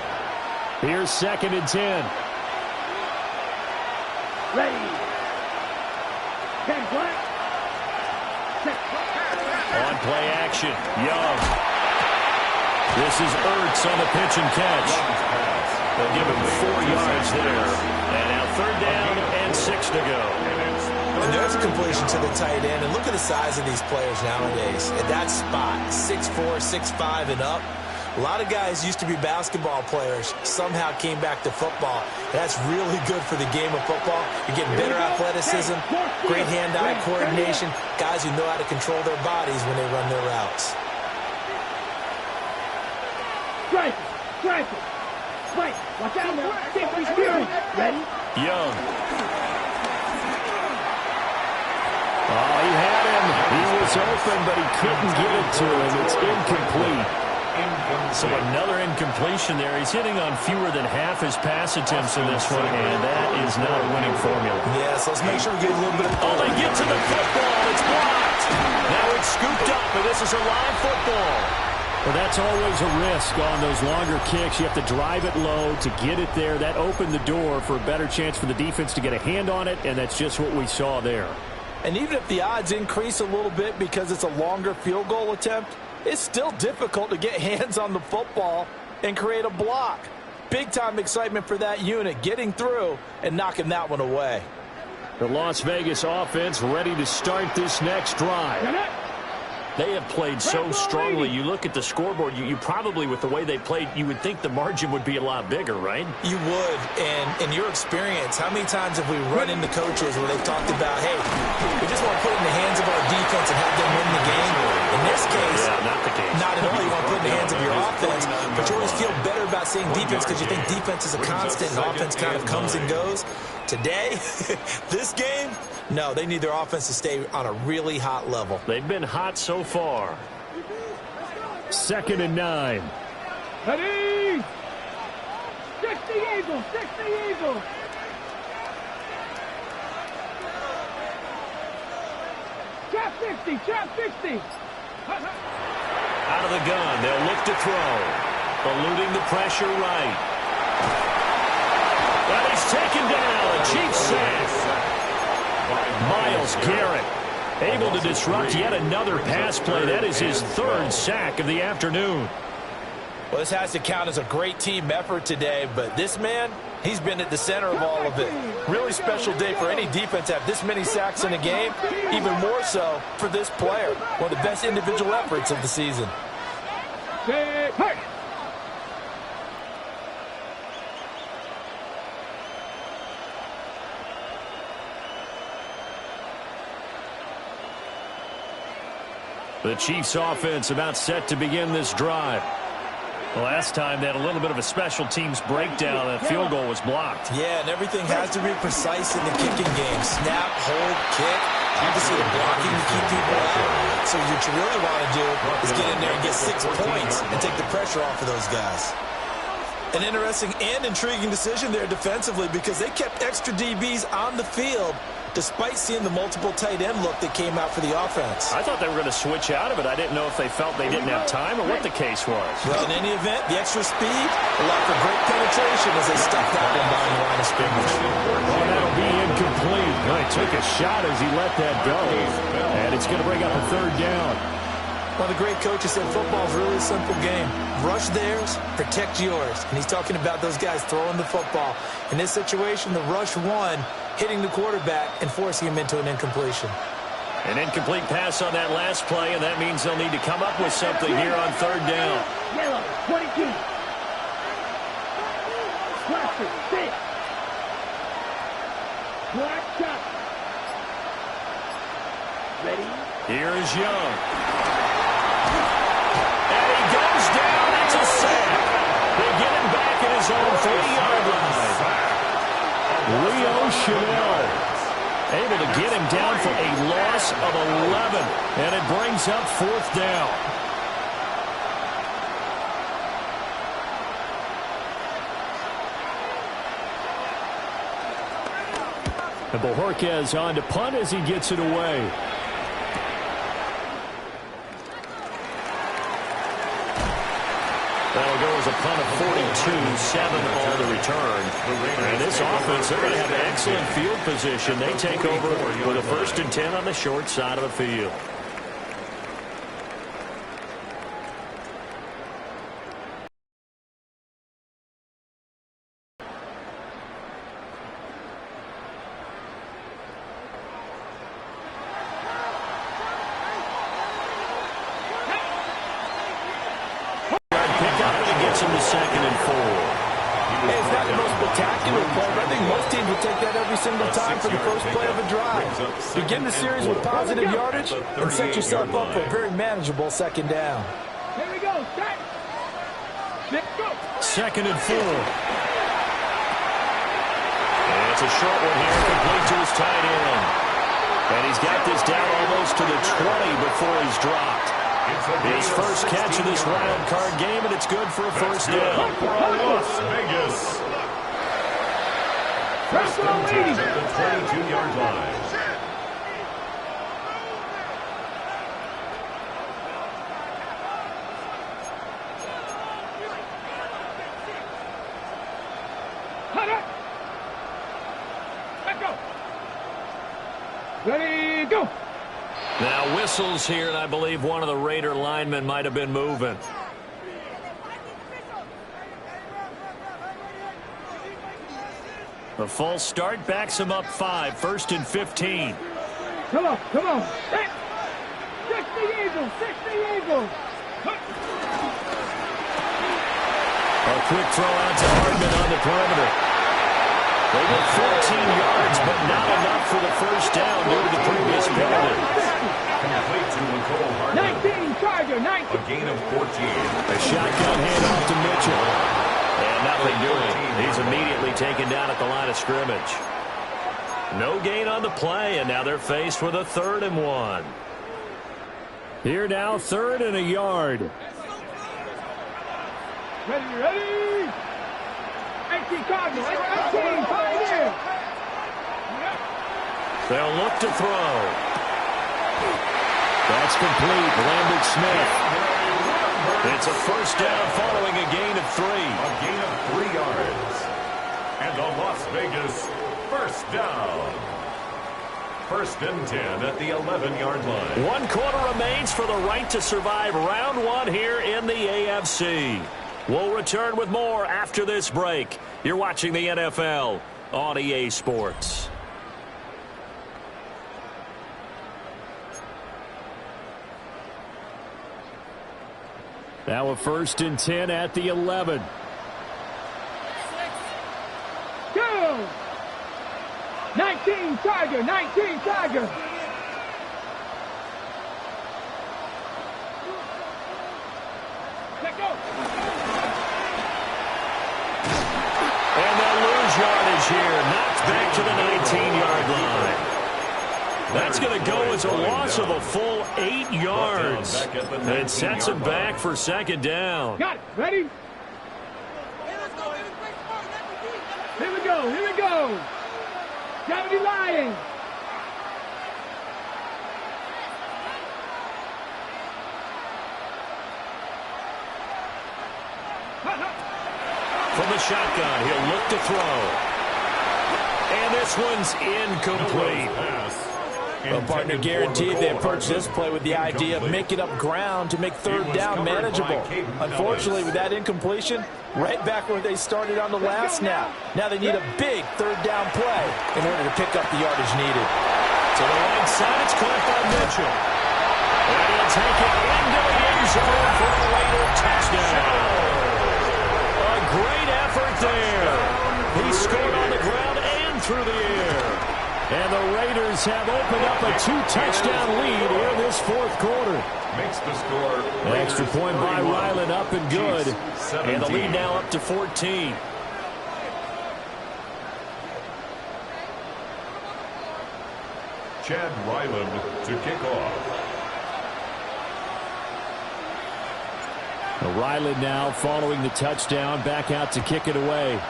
Here's 2nd and 10.
Ready.
On play action, Young. This is Ertz on the pitch and catch. They'll give him 4 yards there. And now 3rd down and 6 to go.
And there's a completion to the tight end. And look at the size of these players nowadays. At that spot, 6'4", 6'5", and up. A lot of guys used to be basketball players, somehow came back to football. That's really good for the game of football. You're getting better athleticism, great hand-eye coordination, guys who know how to control their bodies when they run their routes.
Strike it. Watch out now. Ready?
Young. Oh, he had him. He was open, but he couldn't get it to him. It's incomplete. So another incompletion there. He's hitting on fewer than half his pass attempts in this one, and that is not a winning formula.
Yeah, so let's make sure we get a little bit of...
Oh, they get to the football. It's blocked. Now it's scooped up, and this is a live football. Well, that's always a risk on those longer kicks. You have to drive it low to get it there. That opened the door for a better chance for the defense to get a hand on it, and that's just what we saw there.
And even if the odds increase a little bit because it's a longer field goal attempt, it's still difficult to get hands on the football and create a block. Big-time excitement for that unit, getting through and knocking that one away.
The Las Vegas offense ready to start this next drive. They have played so strongly. You look at the scoreboard, you probably, with the way they played, you would think the margin would be a lot bigger, right?
You would. And in your experience, how many times have we run into coaches where they've talked about, hey, we just want to put it in the hands of our defense and have them win the game? In this case,
not the case.
Not at all. You want to put it in the hands of your offense, but you always feel better about saying defense because you think defense is a constant and offense kind of comes and goes. Today, this game, no, they need their offense to stay on a really hot level.
They've been hot so far. 2nd and 9.
Ready? 60 Eagles. Trap 60.
Out of the gun, they'll look to throw. Eluding the pressure right. And he's taken down. A Chiefs sack. Myles Garrett able to disrupt yet another pass play. That is his 3rd sack of the afternoon.
Well, this has to count as a great team effort today, but this man, he's been at the center of all of it. Really special day for any defense to have this many sacks in a game, even more so for this player. One of the best individual efforts of the season.
Hey!
The Chiefs offense about set to begin this drive. Last time they had a little bit of a special teams breakdown. That field goal was blocked.
Yeah, and everything has to be precise in the kicking game. Snap, hold, kick. Obviously the blocking to keep people out. So what you really want to do is get in there and get 6 points and take the pressure off of those guys. An interesting and intriguing decision there defensively because they kept extra DBs on the field despite seeing the multiple tight end look that came out for the offense.
I thought they were going to switch out of it. I didn't know if they felt they didn't have time or what the case was.
Well, in any event, the extra speed allowed for great penetration as they stuffed that one behind the line of scrimmage.
Oh, that'll be incomplete. Well, he took a shot as he let that go. And it's going to bring up a 3rd down.
One of the great coaches said football's a really simple game. Rush theirs, protect yours. And he's talking about those guys throwing the football. In this situation, the rush won, hitting the quarterback and forcing him into an incompletion.
An incomplete pass on that last play, and that means they'll need to come up with something here on 3rd down.
Yellow, 22. Blaster, 6. Black shot. Ready?
Here is Young. And he goes down. That's a sack. They get him back at his own 30-yard line. Leo Chanel able to get him down for a loss of 11. And it brings up 4th down. And Bojorquez on to punt as he gets it away. That'll go as a punt of 42, 7 on the return. And this offense, they're going to have an excellent field position. They take over with a 1st and 10 on the short side of the field.
teams will take that every single time for the first play of a drive. Begin the series with positive yardage and set yourself up for a very manageable second down.
Here we go. Set. Go.
2nd and 4. And it's a short one here, complete to his tight end. And he's got this down almost to the 20 before he's dropped. His first catch of this wild card game, and it's good for a first down.
Las Vegas. First and 10 at the 22-yard line.
Let's go. Ready, go.
Now whistles here, and I believe one of the Raider linemen might have been moving. The false start backs him up 5. 1st and 15.
Come on, come on. 60 Eagles, 60 Eagles.
A quick throw out to Hardman on the perimeter. They get 14 yards, but not enough for the first down due to the previous penalty.
Complete to Nicole Hardman.
19, Charger, 19.
A gain of 14.
A shotgun handoff to Mitchell. And nothing doing. He's immediately taken down at the line of scrimmage. No gain on the play, and now they're faced with a 3rd and 1. Here now, 3rd and a yard.
Ready, ready. 18 Cardinal, 18 Pioneer.
They'll look to throw. That's complete. Landon Smith. It's a first down following a gain of 3.
A gain of 3 yards. And the Las Vegas first down. 1st and 10 at the 11-yard line.
1 quarter remains for the right to survive round 1 here in the AFC. We'll return with more after this break. You're watching the NFL on EA Sports. Now a 1st and 10 at the 11.
Go! 19 Tiger, 19 Tiger. Let go.
And they'll lose yardage here. Knocked back to the 19-yard line. That's going to go as a loss of a full 8 yards. And it sets him back for 2nd down.
Got it. Ready? Here we go. Here we go. Gotta be lying.
From the shotgun, he'll look to throw. And this one's incomplete.
Well, partner, guaranteed they approach this play with the idea of making up ground to make 3rd down manageable. Unfortunately, with that incompletion, right back where they started on the last snap. Now they need a big 3rd down play in order to pick up the yardage needed.
To the right side, it's caught by Mitchell. And he'll take it into the end zone for a Raider touchdown. A great effort there. He scored on the ground and through the air. And the Raiders have opened up a 2-touchdown lead here in this 4th quarter.
Makes the score.
An extra point by Ryland up and good. And the lead now up to 14.
Chad Ryland to kick off.
Ryland now following the touchdown, back out to kick it away.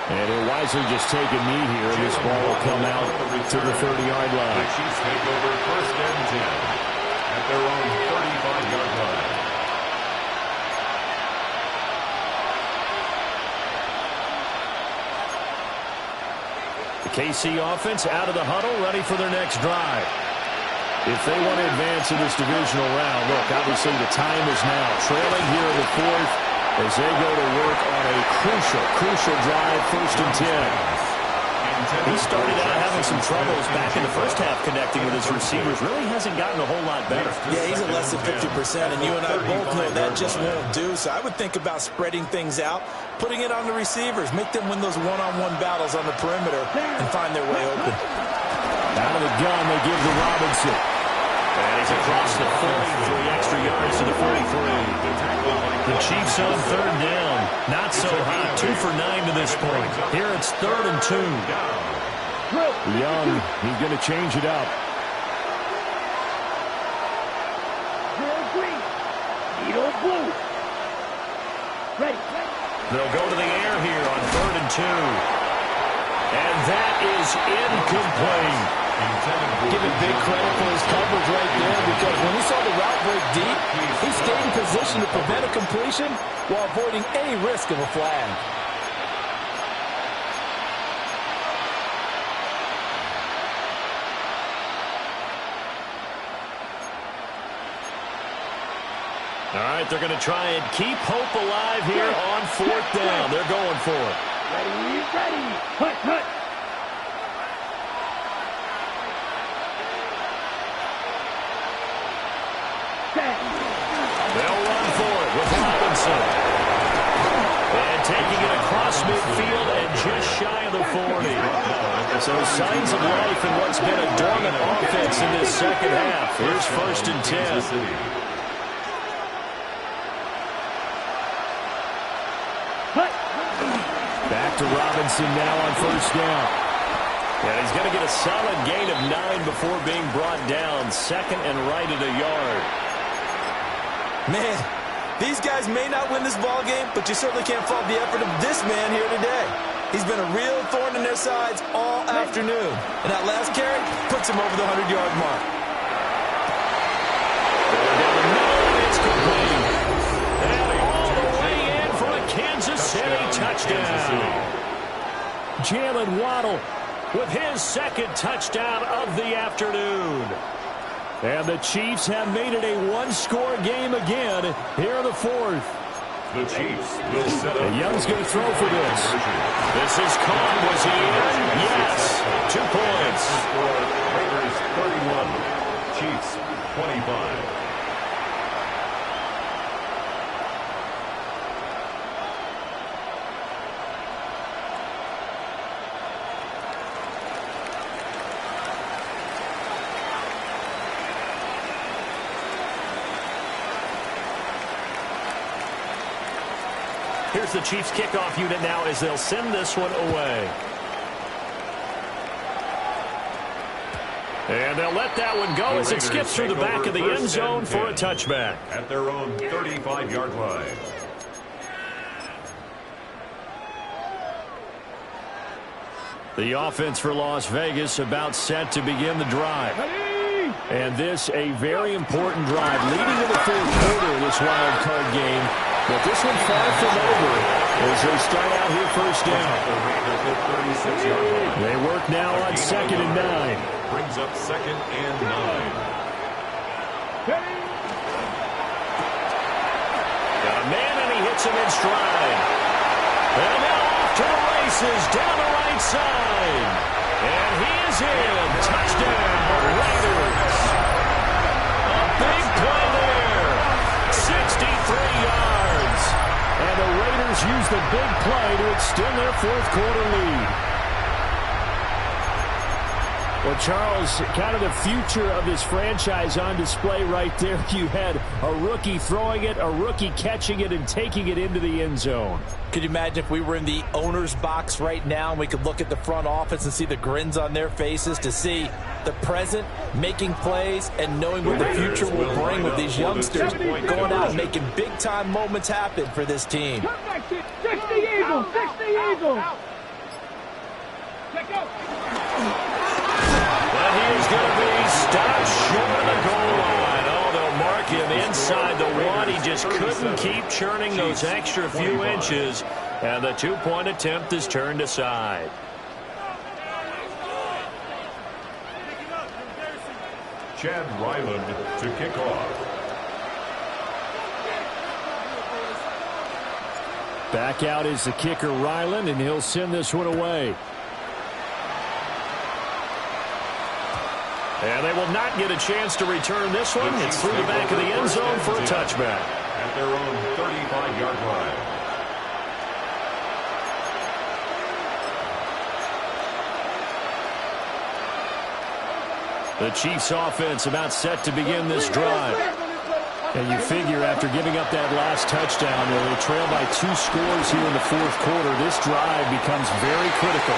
And he'll wisely just take a knee here, and this ball will come out to the 30-yard line.
The Chiefs take over 1st and 10 at their own 35-yard line.
The KC offense out of the huddle, ready for their next drive. If they want to advance in this divisional round, look, obviously the time is now. Trailing here in the 4th as they go to work on a crucial drive, 1st and 10. He started out having some troubles back in the first half connecting with his receivers. Really hasn't gotten a whole lot better.
Yeah, he's at less than 50%, and you and I both know that just won't do. So I would think about spreading things out, putting it on the receivers, make them win those one-on-one battles on the perimeter, and find their way open.
Out of the gun, they give to Robinson. And he's across the 43 extra yards to the 43. The Chiefs on third down. Not so hot. 2 for 9 to this point. Here it's 3rd and 2. Young, he's going to change it up. They'll go to the air here on 3rd and 2. And that is incomplete.
Give him big credit for his coverage right there, because when he saw the route break deep, he stayed in position to prevent a completion while avoiding any risk of a flag.
All right, they're going to try and keep hope alive here on 4th down. They're going for it.
Ready. Hut.
They'll run for it with Robinson. And taking it across midfield and just shy of the 40. So signs of life in what's been a dormant offense in this second half. Here's 1st and 10. Back to Robinson now on 1st down. And he's going to get a solid gain of 9 before being brought down. 2nd and right at a yard.
Man, these guys may not win this ball game, but you certainly can't fault the effort of this man here today. He's been a real thorn in their sides all afternoon. And that last carry puts him over the 100-yard mark.
It's complete. And all the way in for a Kansas City touchdown. Jalen Waddle with his 2nd touchdown of the afternoon. And the Chiefs have made it a one-score game again here in the 4th.
The Chiefs will set up.
And Young's going to throw for this. This is caught. Was he in? Yes. 2 points.
Raiders 31. Chiefs 25.
Here's the Chiefs kickoff unit now as they'll send this one away. And they'll let that one go as it skips through the back of the end zone for a touchback.
At their own 35-yard line.
The offense for Las Vegas about set to begin the drive. And this a very important drive leading to the 4th quarter of this wild card game. But this one far from over as they start out here 1st down. They work now on 2nd and 9.
Brings up 2nd and 9.
Got a man and he hits him in stride. And now off to the races down the right side. And he is in. Touchdown, Raiders. A big play there. 63 yards. And the Raiders use the big play to extend their 4th quarter lead. Well, Charles, kind of the future of this franchise on display right there. You had a rookie throwing it, a rookie catching it, and taking it into the end zone.
Could you imagine if we were in the owner's box right now and we could look at the front office and see the grins on their faces, to see the present making plays and knowing what the future will bring with these youngsters going out and making big-time moments happen for this team.
60 Eagles, 60 Eagles. Check out.
But he is going to be stopped short of the goal line. Oh, they'll mark him inside the 1. He just couldn't keep churning those extra few inches, and the 2-point attempt is turned aside.
Chad Ryland to kick off.
Back out is the kicker, Ryland, and he'll send this one away. And they will not get a chance to return this one. It's through the back of the end zone for a touchback.
At their own 35-yard line.
The Chiefs offense about set to begin this drive. And you figure after giving up that last touchdown, where they trail by 2 scores here in the fourth quarter, this drive becomes very critical.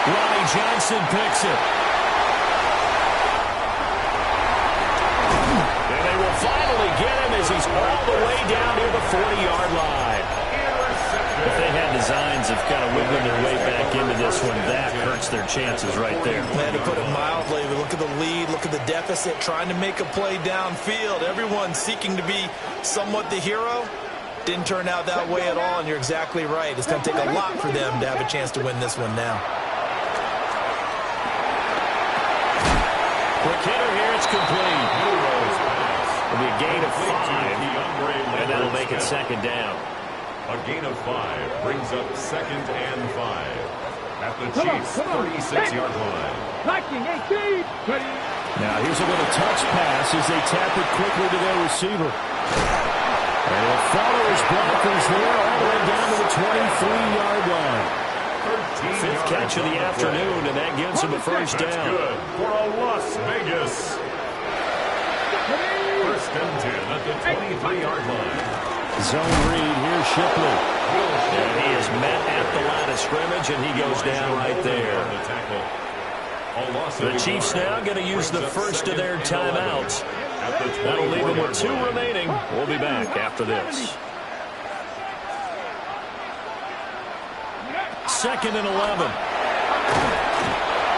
Ronnie Johnson picks it. And they will finally get him as he's all the way down near the 40-yard line. If they had designs of kind of wiggling their way back into this one, that hurts their chances right there.
Man, to put it mildly, look at the lead, look at the deficit, trying to make a play downfield. Everyone seeking to be somewhat the hero. Didn't turn out that way at all, and you're exactly right. It's going to take a lot for them to have a chance to win this one now.
Quick hitter here, it's complete. It'll be a gain of 5, and that'll make it second down.
A gain of 5 brings up 2nd and 5 at the Chiefs' 36-yard line.
Blocking, 18.
Now here's a little touch pass as they tap it quickly to their receiver. And he'll follow his blockers there all the way down to the 23-yard line. 5th catch of the afternoon, and that gives him a first down.
That's good for a Las Vegas. 1st and 10 at the 23-yard line.
Zone read, here's Shipley. And he is met at the line of scrimmage, and he goes down right there. The Chiefs now going to use the first of their timeouts. That'll leave them with 2 remaining. We'll be back after this. 2nd and 11.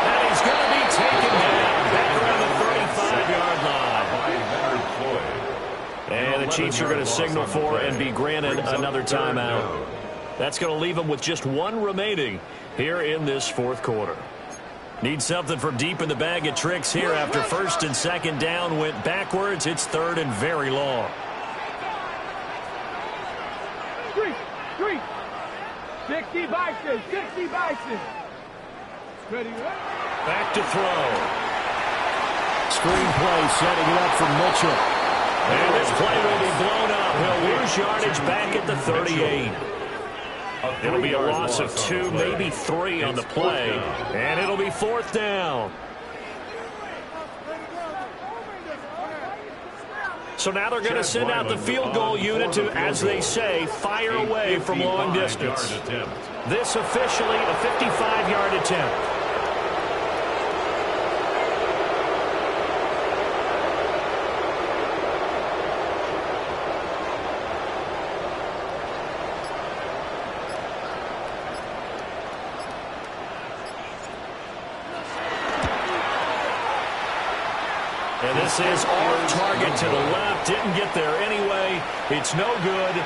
And he's going to be taken down back around the 35-yard line. And the Chiefs are going to signal for and be granted another timeout. That's going to leave them with just 1 remaining here in this fourth quarter. Need something from deep in the bag of tricks here after 1st and 2nd down went backwards. It's 3rd and very long.
60 Bison, 60 Bison. Ready,
back to throw. Screen play setting it up for Mitchell. And this play will be blown up. He'll lose yardage back at the 38. It'll be a loss of 2, maybe 3 on the play. And it'll be 4th down. So now they're going to send out the field goal unit to, as they say, fire away from long distance. This officially a 55-yard attempt. And this is off target to the left. Didn't get there anyway. It's no good.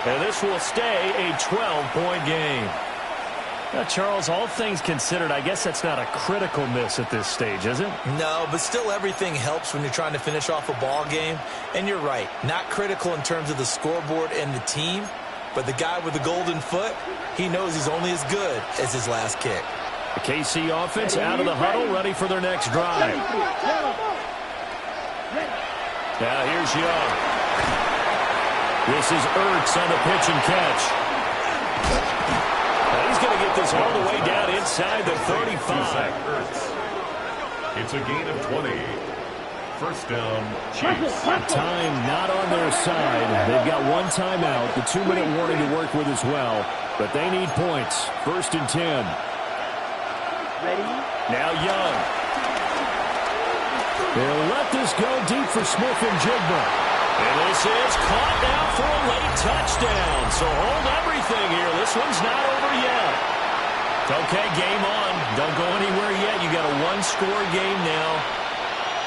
And this will stay a 12-point game. Now, Charles, all things considered, I guess that's not a critical miss at this stage, is it?
No, but still everything helps when you're trying to finish off a ball game. And you're right, not critical in terms of the scoreboard and the team. But the guy with the golden foot, he knows he's only as good as his last kick.
The KC offense out of the huddle, ready for their next drive. Now here's Young. This is Ertz on the pitch and catch. Now he's going to get this all the way down inside the 35.
It's a gain of 20. 1st down, Chiefs.
Time not on their side. They've got 1 timeout, the 2-minute warning to work with as well. But they need points. 1st and 10.
Ready?
Now Young. They'll let this go deep for Smith and Jigba. And this is caught now for a late touchdown. So hold everything here. This one's not over yet. Okay, game on. Don't go anywhere yet. You got a 1-score game now.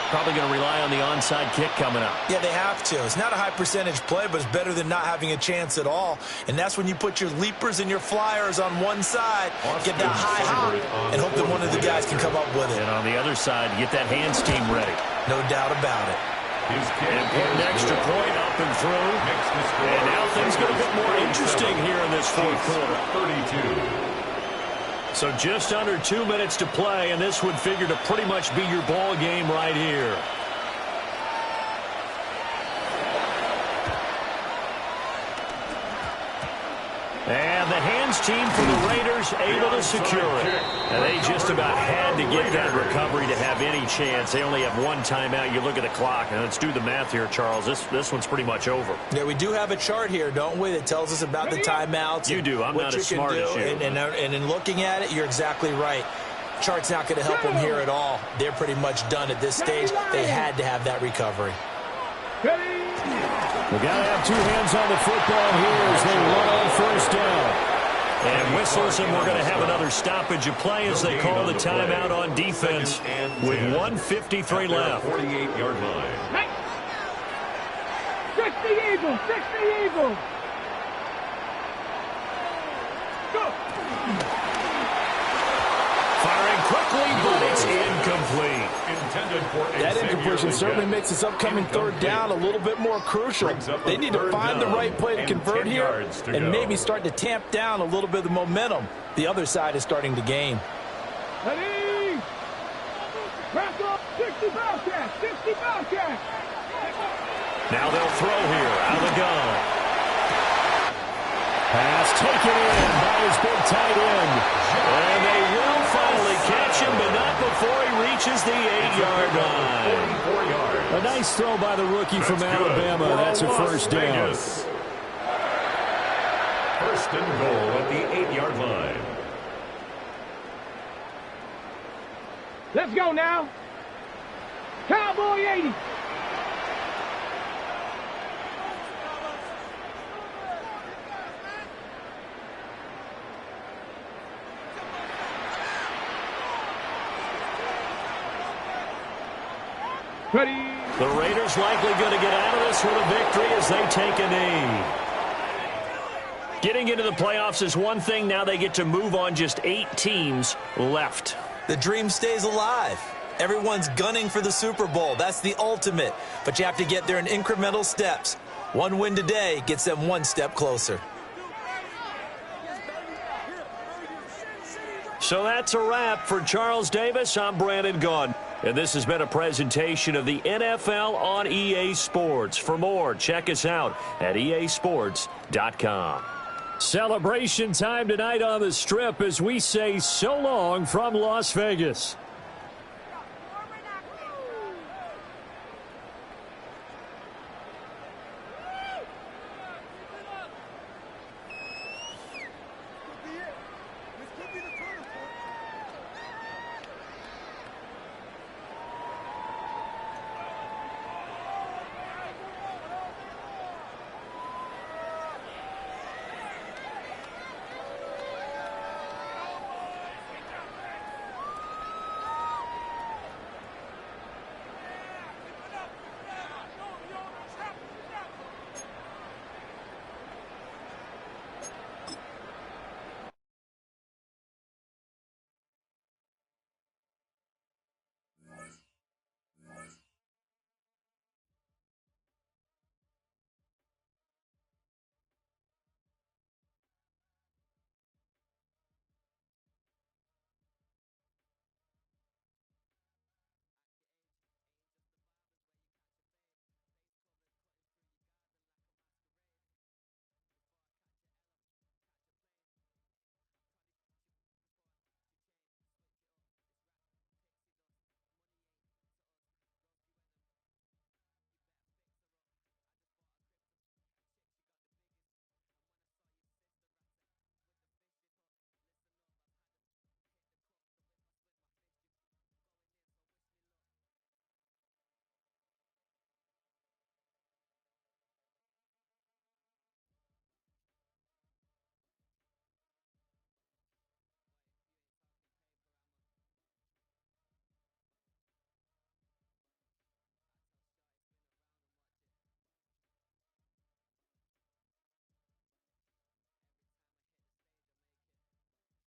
Probably going to rely on the onside kick coming up.
Yeah, they have to. It's not a high percentage play, but it's better than not having a chance at all. And that's when you put your leapers and your flyers on one side, get that high hop, and hope that one of the guys can come up with it.
And on the other side, get that hands team ready.
No doubt about it.
And put an extra point up and through. And now things get a bit more interesting here in this fourth quarter.
32.
So just under 2 minutes to play, and this would figure to pretty much be your ball game right here. And the hands team for the Raiders able to secure it. And they just about had to get that recovery to have any chance. They only have one timeout. You look at the clock, and let's do the math here, Charles. This one's pretty much over. Yeah, we do have a chart here, don't we, that tells us about the timeouts. You do. I'm not as smart as you. And in looking at it, you're exactly right. Chart's not going to help them here at all. They're pretty much done at this stage. They had to have that recovery. We got to have two hands on the football here as they run on first down. And whistles, and we're going to have another stoppage of play as they call the timeout on defense with 1:53 left.
48-yard line.
60 Eagles, 60 Eagles. Go.
Firing quickly, but it's incomplete.
That incompletion certainly makes this upcoming third down a little bit more crucial. They need to find the right play to convert here and maybe start to tamp down a little bit of the momentum the other side is starting to gain.
Ready? Press up, 60 Bobcats, 60 Bobcats.
Now they'll throw here out of the gun. Pass taken in by his big tight end. And they will finally catch him, but not before he reaches the 8-yard line. A nice throw by the rookie from Alabama. That's a first down.
First and goal at the 8-yard line.
Let's go now. Cowboy 80. Ready.
The Raiders likely going to get out of this with a victory as they take a knee. Getting into the playoffs is one thing. Now they get to move on. Just 8 teams left.
The dream stays alive. Everyone's gunning for the Super Bowl. That's the ultimate. But you have to get there in incremental steps. One win today gets them one step closer.
So that's a wrap for Charles Davis. I'm Brandon Gunn. And this has been a presentation of the NFL on EA Sports. For more, check us out at easports.com. Celebration time tonight on the Strip as we say so long from Las Vegas.